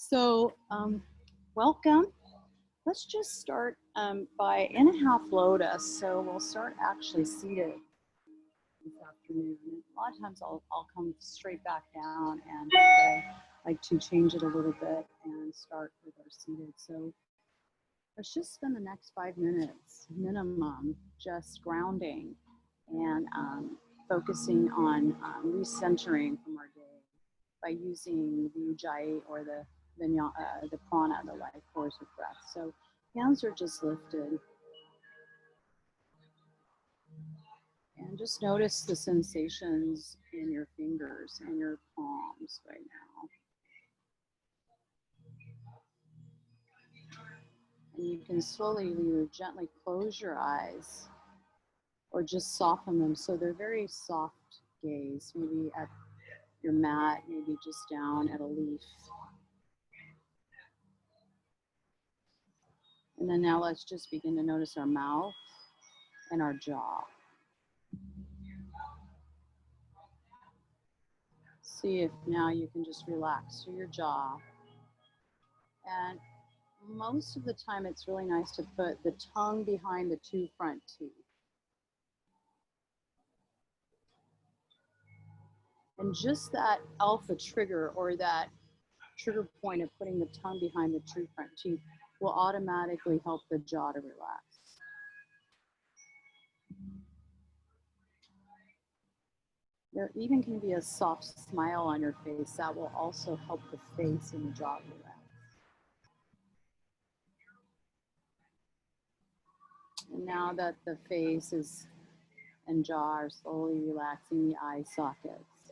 So, welcome. Let's just start by in a half lotus. So we'll start actually seated this afternoon. A lot of times I'll come straight back down, and I like to change it a little bit and start with our seated. So let's just spend the next 5 minutes minimum just grounding and focusing on recentering from our day by using the ujjayi or the prana, the life force of breath. So hands are just lifted. And just notice the sensations in your fingers and your palms right now. And you can slowly either gently close your eyes or just soften them so they're very soft gaze, maybe at your mat, maybe just down at a leaf. And then now let's just begin to notice our mouth and our jaw. See if now you can just relax through your jaw. And most of the time it's really nice to put the tongue behind the two front teeth. And just that alpha trigger or that trigger point of putting the tongue behind the two front teeth will automatically help the jaw to relax. There even can be a soft smile on your face that will also help the face and the jaw relax. And now that the face and jaw are slowly relaxing the eye sockets,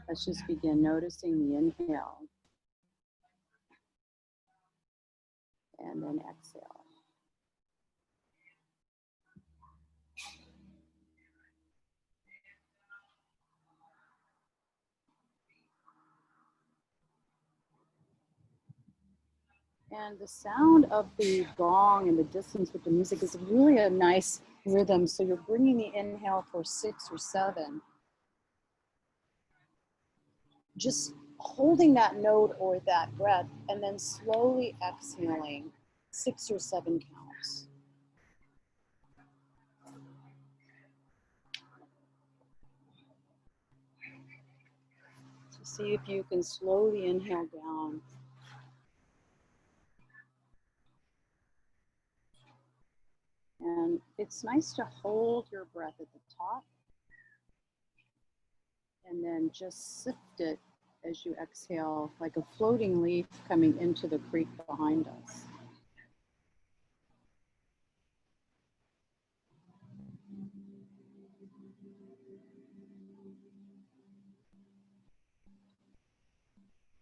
let's just begin noticing the inhale and then exhale. And the sound of the gong and the distance with the music is really a nice rhythm. So you're bringing the inhale for 6 or 7. Just holding that note or that breath and then slowly exhaling 6 or 7 counts. So see if you can slowly inhale down. And it's nice to hold your breath at the top and then just sift it as you exhale like a floating leaf coming into the creek behind us.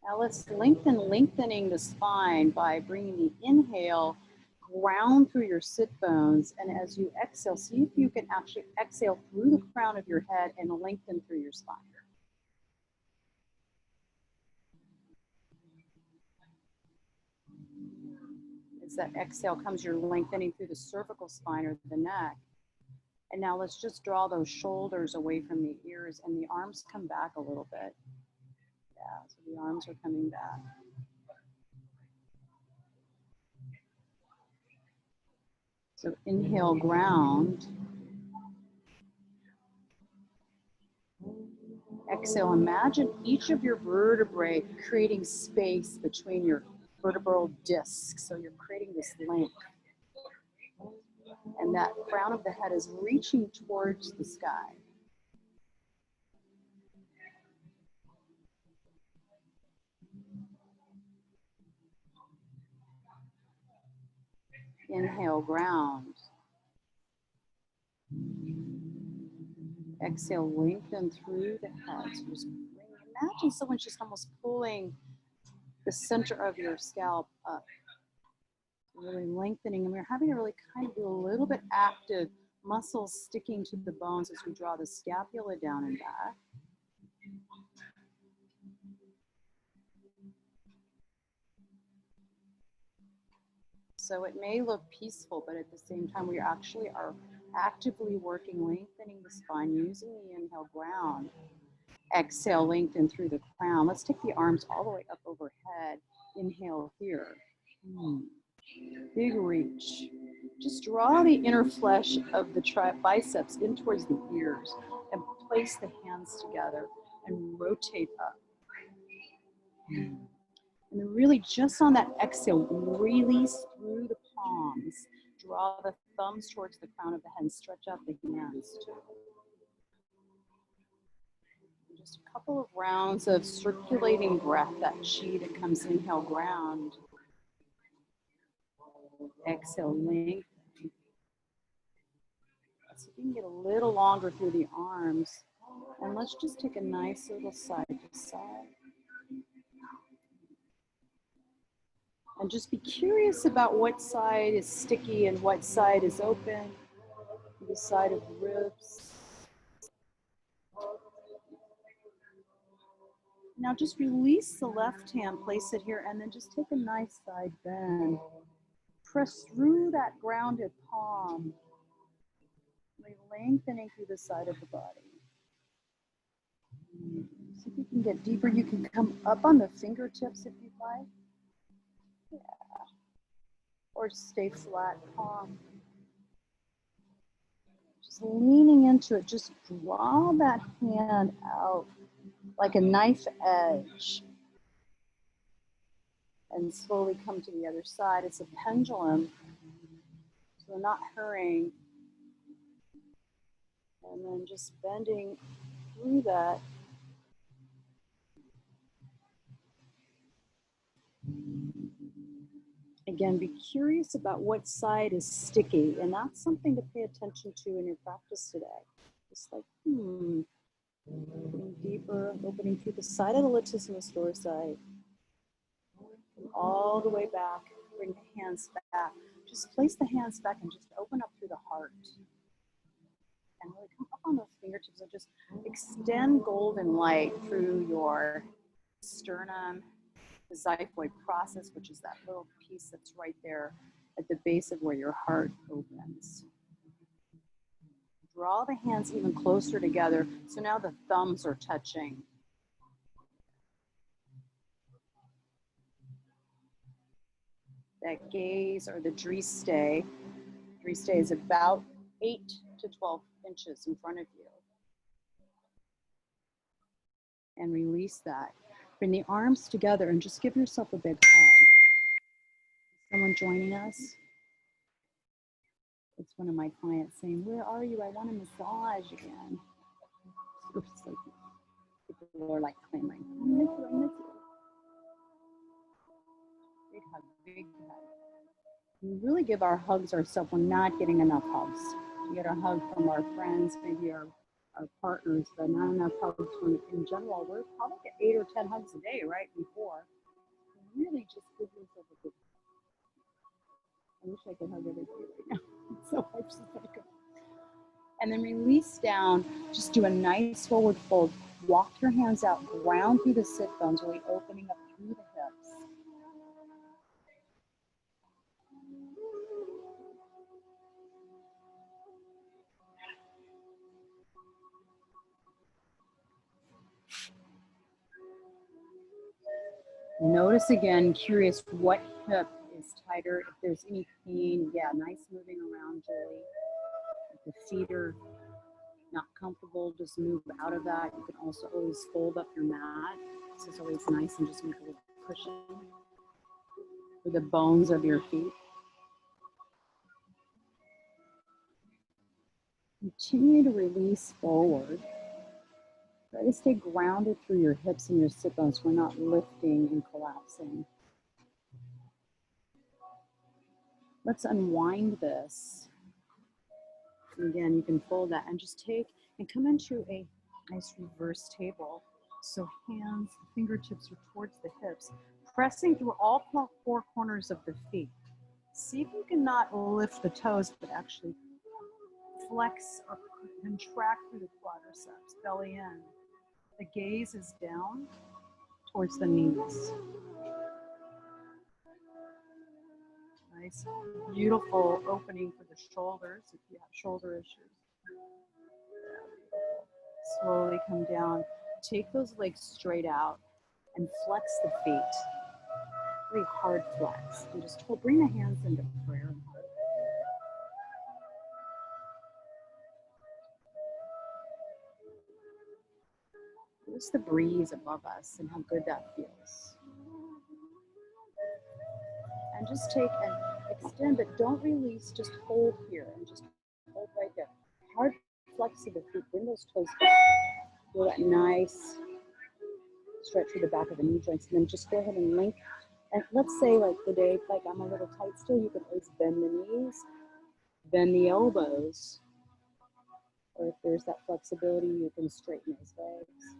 Now let's lengthening the spine by bringing the inhale ground through your sit bones, and as you exhale, see if you can actually exhale through the crown of your head and lengthen through your spine. As that exhale comes, you're lengthening through the cervical spine or the neck. And now let's just draw those shoulders away from the ears and the arms come back a little bit. Yeah, so the arms are coming back. So inhale, ground. Exhale, imagine each of your vertebrae creating space between your vertebral discs. So you're creating this length. And that crown of the head is reaching towards the sky. Inhale, ground. Exhale, lengthen through the head. So just imagine someone's just almost pulling the center of your scalp up. Really lengthening, and we're having to really kind of do a little bit active muscles sticking to the bones as we draw the scapula down and back. So it may look peaceful, but at the same time, we actually are actively working, lengthening the spine using the inhale, ground. Exhale, lengthen through the crown. Let's take the arms all the way up overhead Inhale here. Big reach. Just draw the inner flesh of the biceps in towards the ears and place the hands together and rotate up. And then really just on that exhale, release through the palms. Draw the thumbs towards the crown of the head and stretch out the hands too. Just a couple of rounds of circulating breath, that chi that comes inhale, ground. Exhale, length. So you can get a little longer through the arms. And let's just take a nice little side to side. And just be curious about what side is sticky and what side is open. The side of the ribs. Now just release the left hand, place it here, and then just take a nice side bend. Press through that grounded palm. Lengthening through the side of the body. See if you can get deeper. You can come up on the fingertips if you'd like. Yeah. Or stay flat palm. Just leaning into it. Just draw that hand out like a knife edge. And slowly come to the other side. It's a pendulum. So we're not hurrying. And then just bending through that. Again, be curious about what side is sticky, and that's something to pay attention to in your practice today. Just like, getting deeper, opening through the side of the latissimus dorsi, all the way back, bring the hands back. Just place the hands back and just open up through the heart. And really come up on those fingertips and just extend golden light through your sternum, the xiphoid process, which is that little piece that's right there at the base of where your heart opens. Draw the hands even closer together. So now the thumbs are touching. That gaze or the driste is about 8 to 12 inches in front of you. And release that. Bring the arms together and just give yourself a big hug. Someone joining us? It's one of my clients saying, "Where are you? I want a massage again." Oops, like, people are like clamoring, "I miss you, I miss you." Big hug, big hug. We really give our hugs ourselves. We're not getting enough hugs. We get a hug from our friends, maybe our partners, but not enough hugs from, in general. We're probably get 8 or 10 hugs a day, right? Before. Really just give yourself a good hug. I wish I could hug everybody right now. It's so hard to think. And then release down. Just do a nice forward fold. Walk your hands out, ground through the sit bones, really opening up through the hips. Notice again, curious what hip is tighter. If there's any pain, yeah, nice moving around, Julie. If the feet are not comfortable, just move out of that. You can also always fold up your mat. This is always nice, and just make a little cushion for the bones of your feet. Continue to release forward. Try to stay grounded through your hips and your sit bones. We're not lifting and collapsing. Let's unwind this. And again, you can fold that and just take and come into a nice reverse table. So hands, fingertips are towards the hips, pressing through all 4 corners of the feet. See if you can not lift the toes, but actually flex or contract through the quadriceps, belly in. The gaze is down towards the knees. Nice, beautiful opening for the shoulders if you have shoulder issues. Slowly come down. Take those legs straight out and flex the feet. Very hard flex. And just bring the hands into prayer. Notice the breeze above us and how good that feels. And just take and extend, but don't release, just hold here and just hold right there. Hard flex of the feet, bring those toes back. Feel that nice stretch through the back of the knee joints, and then just go ahead and link. And let's say like the day, like I'm a little tight still, you can always bend the knees, bend the elbows, or if there's that flexibility, you can straighten those legs.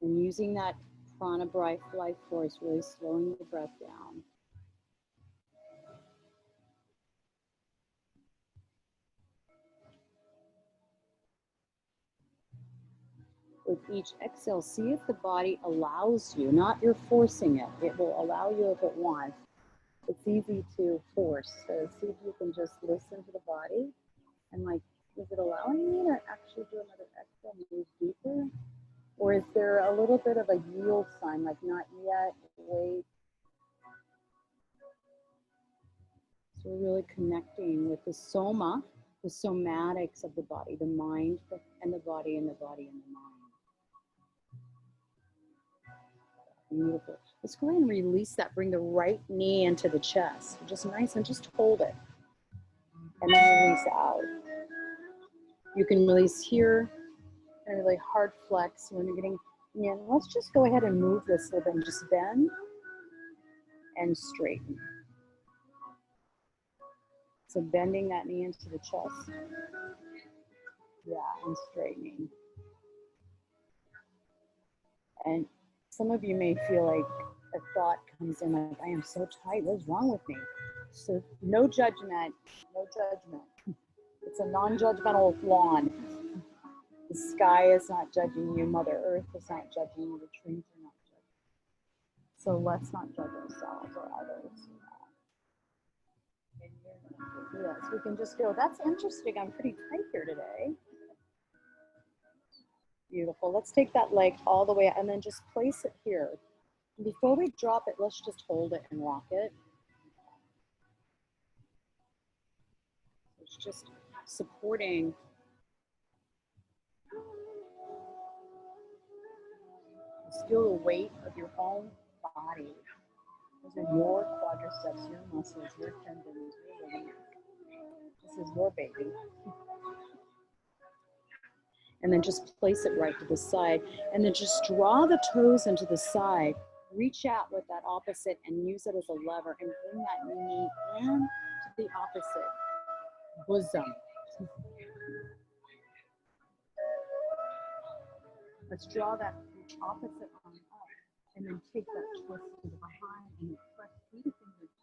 And using that prana life force, really slowing the breath down. With each exhale, see if the body allows you, not you're forcing it. It will allow you if it wants. It's easy to force. So see if you can just listen to the body and like, is it allowing me to actually do another exhale, move deeper? Or is there a little bit of a yield sign, like not yet, wait? So we're really connecting with the soma, the somatics of the body, the mind and the body and the body and the mind. Beautiful. Let's go ahead and release that. Bring the right knee into the chest. Just nice and just hold it. And then release out. You can release here and really hard flex when you're getting in. Let's just go ahead and move this a little bit and just bend and straighten. So bending that knee into the chest. Yeah, and straightening. And some of you may feel like a thought comes in like, I am so tight, what's wrong with me? So no judgment, no judgment. It's a non-judgmental lawn. The sky is not judging you, Mother Earth is not judging you, the trees are not judging. So let's not judge ourselves or others. Yes, we can just go, that's interesting, I'm pretty tight here today. Beautiful. Let's take that leg all the way out and then just place it here. And before we drop it, let's just hold it and rock it. It's just supporting. Just feel the weight of your own body. Those are your quadriceps, your muscles, your tendons, your ligaments. This is your baby. And then just place it right to the side. And then just draw the toes into the side. Reach out with that opposite and use it as a lever and bring that knee in to the opposite bosom. Let's draw that opposite arm up and then take that twist to the behind and press through the fingertips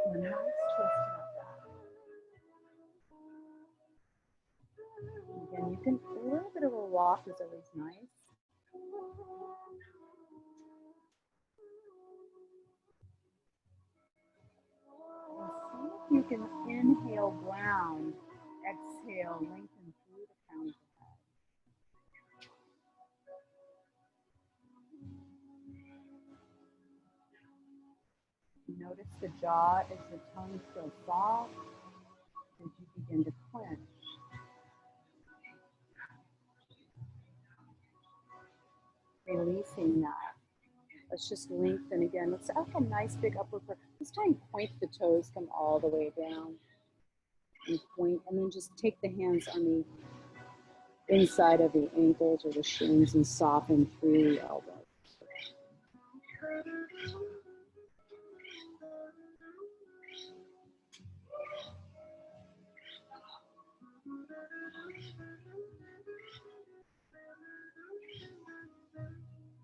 and a nice twist to that back. Again, you can, a little bit of a rock is always nice. And see if you can inhale ground, exhale, lengthen through the crown of the head. Notice the jaw, is the tongue still soft as you begin to clench? Releasing that. Let's just lengthen again. Let's have a nice big upward press. This time point the toes, come all the way down. And point, and then just take the hands on the inside of the ankles or the shins and soften through the elbows.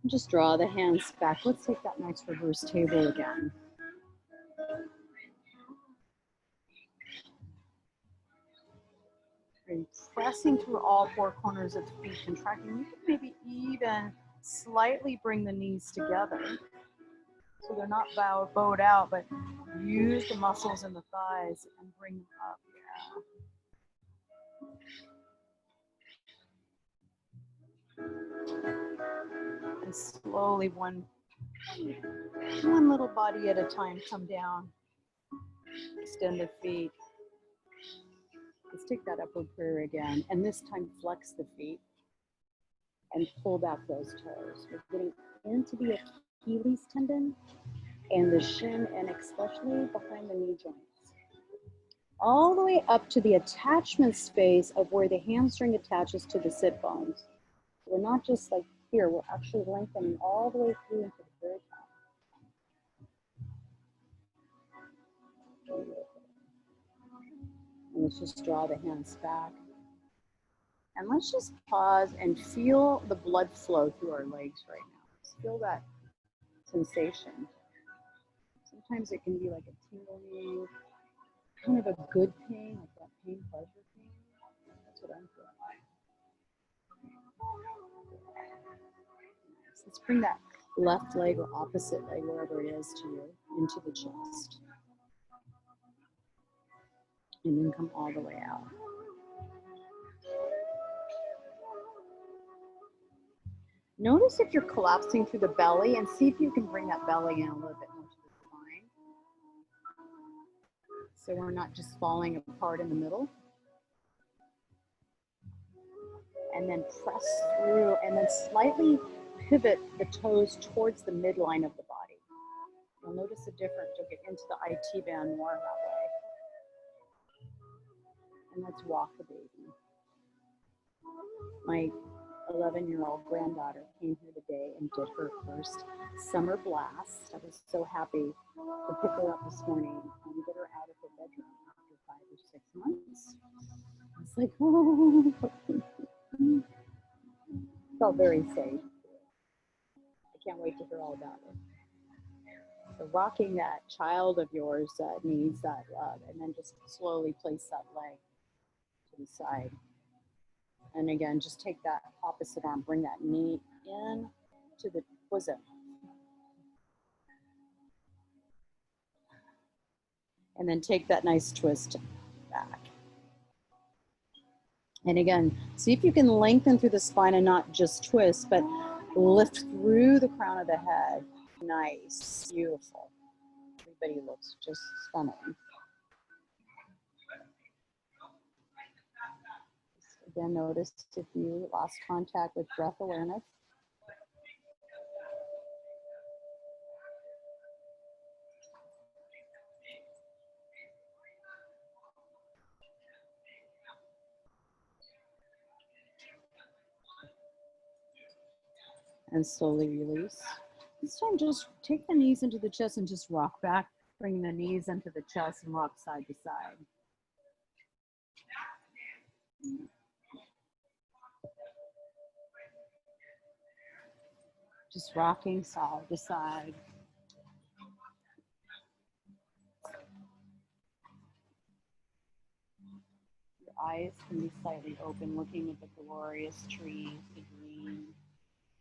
Just draw the hands back. Let's take that nice reverse table again. And pressing through all four corners of the feet, contracting. You can maybe even slightly bring the knees together. So they're not bowed out, but use the muscles in the thighs and bring them up. Yeah. And slowly, one little body at a time, come down. Extend the feet. Let's take that upward prayer again. And this time, flex the feet and pull back those toes. We're getting into the Achilles tendon and the shin, and especially behind the knee joints. All the way up to the attachment space of where the hamstring attaches to the sit bones. We're not just like here, we're actually lengthening all the way through into the very top. And let's just draw the hands back. And let's just pause and feel the blood flow through our legs right now. Just feel that sensation. Sometimes it can be like a tingling, kind of a good pain, like that pain-pleasure pain. That's what I'm feeling. So let's bring that left leg or opposite leg, wherever it is to you, into the chest. And then come all the way out. Notice if you're collapsing through the belly, and see if you can bring that belly in a little bit more to the spine. So we're not just falling apart in the middle. And then press through, and then slightly pivot the toes towards the midline of the body. You'll notice a difference. You'll get into the IT band more that way. And let's walk the baby. My 11-year-old granddaughter came here today and did her first summer blast. I was so happy to pick her up this morning and get her out of her bedroom after 5 or 6 months. I was like, oh, felt very safe. I can't wait to hear all about it. So rocking that child of yours that needs that love, and then just slowly place that leg to the side. And again, just take that opposite arm, bring that knee in to the bosom. And then take that nice twist back. And again, see if you can lengthen through the spine and not just twist, but lift through the crown of the head. Nice, beautiful. Everybody looks just stunning. Again, notice if you lost contact with breath awareness. And slowly release. This time, just take the knees into the chest and just rock back. Bring the knees into the chest and rock side to side. Just rocking side to side. Your eyes can be slightly open, looking at the glorious trees, the green,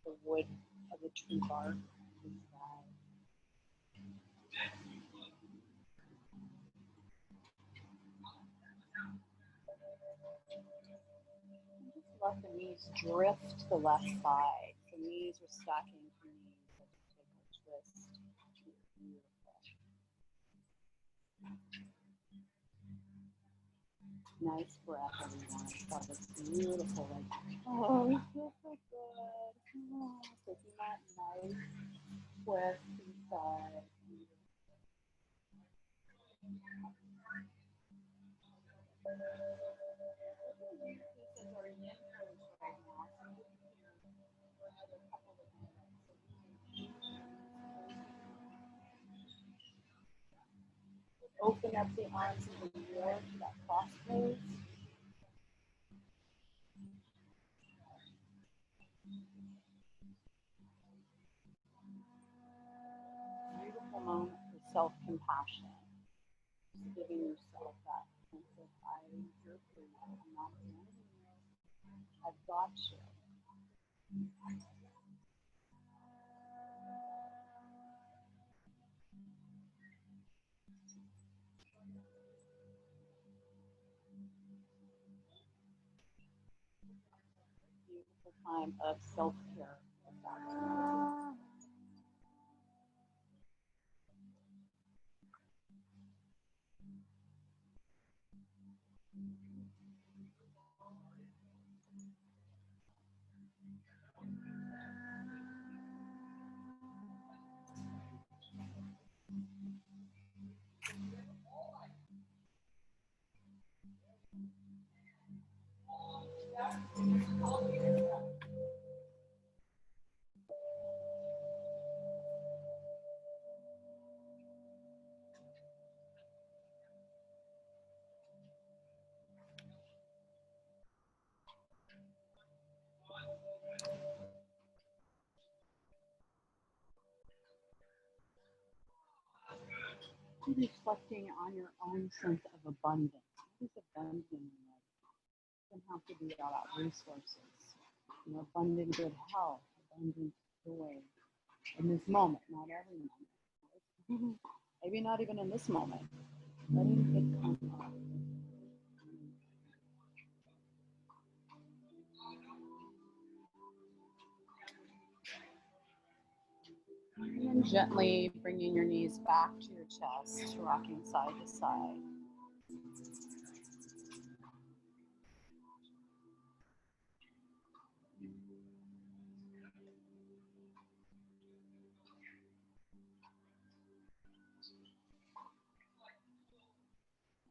the wood of the tree bark. Just let the knees drift to the left side. The knees are stacking to knees. Let's take a twist. Nice breath, everyone. That was beautiful. Like, oh, it feels so good. Oh, taking that nice twist inside. Open up the arms even more to that cross pose. Beautiful moment for self-compassion. Just giving yourself that sense of, I'm here for you. I'm not abandoning you. I've got you. a time of self-care. Reflecting on your own sense of abundance. What is abundant in life? It doesn't have to be about resources. You know, abundant good health, abundant joy in this moment, not every moment. Maybe not even in this moment. Letting it come up. And then gently bringing your knees back to your chest, rocking side to side.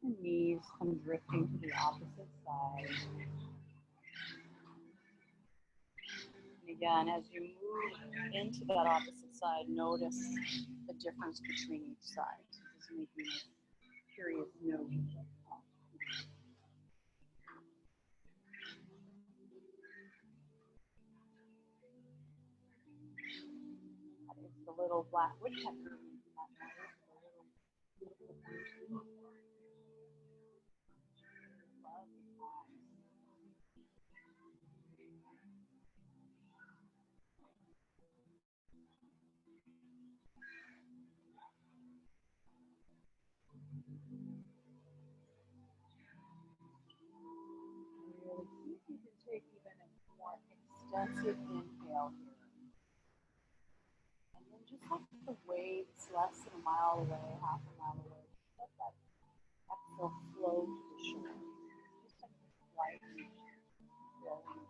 And knees come drifting to the opposite side. And again, as you move into that opposite side, notice the difference between each side. So just making a curious note. That is the little black woodpecker. Really see if you can take even a more extensive inhale here. And then just like the waves less than a mile away, half a mile away, let that exhale flow to the shore. Just like light flowing.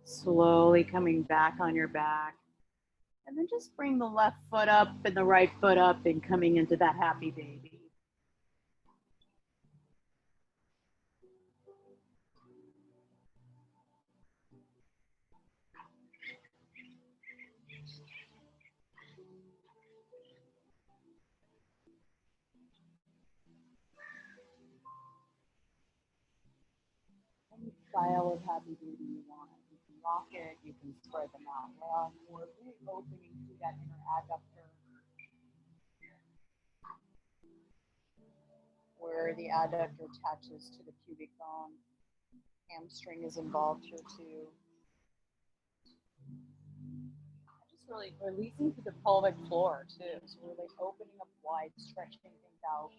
Slowly coming back on your back. And then just bring the left foot up and the right foot up and coming into that happy baby. Any style of happy baby you want. You can rock it, you can spread them out long, or really opening to that inner adductor, where the adductor attaches to the pubic bone. Hamstring is involved here too. Just really releasing to the pelvic floor too. So really opening up wide, stretching things out.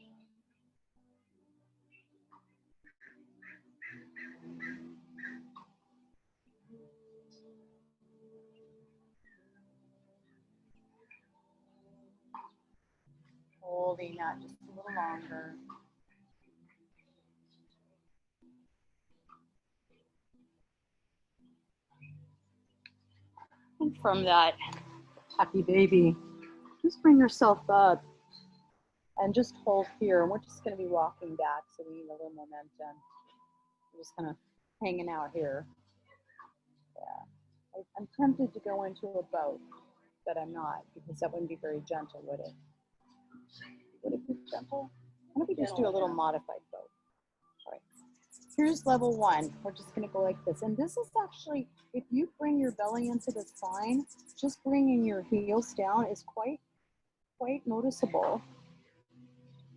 Holding that just a little longer. And from that happy baby, just bring yourself up and just hold here. And we're just going to be rocking back, so we need a little momentum. We're just kind of hanging out here. Yeah. I'm tempted to go into a boat, but I'm not, because that wouldn't be very gentle, would it? Would it be gentle? Why don't we just do a little modified boat? All right. Here's level one. We're just gonna go like this. And this is actually, if you bring your belly into the spine, just bringing your heels down is quite noticeable.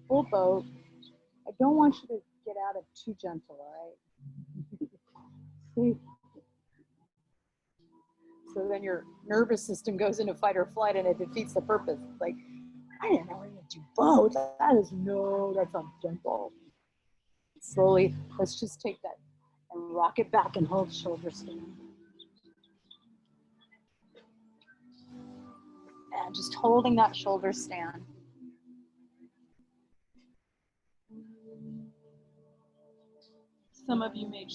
Full boat. I don't want you to get out of too gentle, all right? See? So then your nervous system goes into fight or flight and it defeats the purpose. It's like, I didn't know we would do both. That's not gentle. Slowly, let's just take that and rock it back and hold shoulder stand. And just holding that shoulder stand. Some of you may